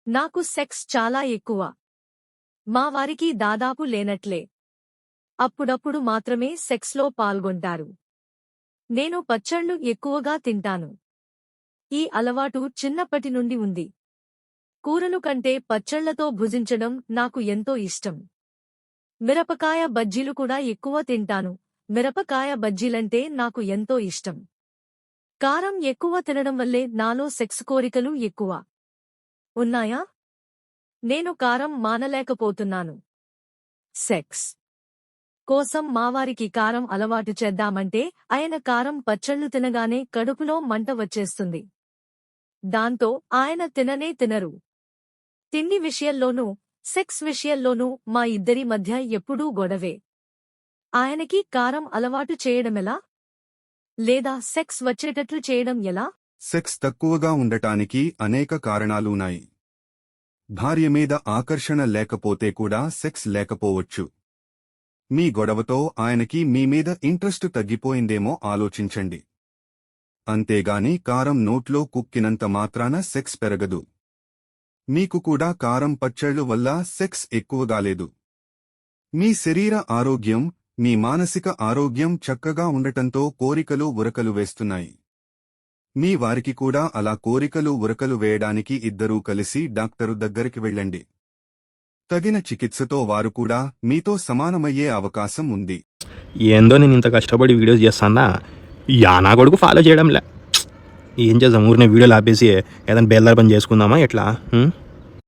నాకు సెక్స్ చాలా ఎక్కువ. మా వారికి దాదాపు లేనట్లే. అప్పుడప్పుడు మాత్రమే సెక్స్లో పాల్గొంటారు. నేను పచ్చళ్ళు ఎక్కువగా తింటాను. ఈ అలవాటు చిన్నప్పటి నుండి ఉంది. కూరలు కంటే పచ్చళ్లతో భుజించడం నాకు ఎంతో ఇష్టం. మిరపకాయ బజ్జీలు కూడా ఎక్కువ తింటాను. మిరపకాయ బజ్జీలంటే నాకు ఎంతో ఇష్టం. కారం ఎక్కువ తినడం వల్లే నాలో సెక్స్ కోరికలు ఎక్కువ ఉన్నాయా? నేను కారం మానలేకపోతున్నాను. సెక్స్ కోసం మావారికి కారం అలవాటు చేద్దామంటే ఆయన కారం పచ్చళ్ళు తినగానే కడుపులో మంట వచ్చేస్తుంది. దాంతో ఆయన తిననే తినరు. తిండి విషయంలోనూ సెక్స్ విషయంలోనూ మా ఇద్దరి మధ్య ఎప్పుడూ గొడవే. ఆయనకి కారం అలవాటు చేయడమెలా? లేదా సెక్స్ వచ్చేటట్లు చేయడం ఎలా? సెక్స్ తక్కువగా ఉండటానికి అనేక కారణాలున్నాయి. భార్య మీద ఆకర్షణ లేకపోతే కూడా సెక్స్ లేకపోవచ్చు. మీ గొడవతో ఆయనకి మీ మీద ఇంట్రెస్టు తగ్గిపోయిందేమో ఆలోచించండి. అంతేగాని కారం నోట్లో కుక్కినంత మాత్రాన సెక్స్ పెరగదు. మీకు కూడా కారం పచ్చళ్ళు వల్ల సెక్స్ ఎక్కువగాలేదు. మీ శరీర ఆరోగ్యం, మీ మానసిక ఆరోగ్యం చక్కగా ఉండటంతో కోరికలు ఉరకలు వేస్తున్నాయి. మీ వారికి కూడా అలా కోరికలు ఉరకలు వేయడానికి ఇద్దరూ కలిసి డాక్టరు దగ్గరికి వెళ్ళండి. తగిన చికిత్సతో వారు కూడా మీతో సమానమయ్యే అవకాశం ఉంది. ఏందో నేను ఇంత కష్టపడి వీడియోస్ చేస్తానా, నా కొడుకు ఫాలో చేయడంలే. ఏం చేద్దాం, ఊరినే వీడియోలు ఆపేసి ఏదైనా బేల్దార పని చేసుకుందామా ఎట్లా?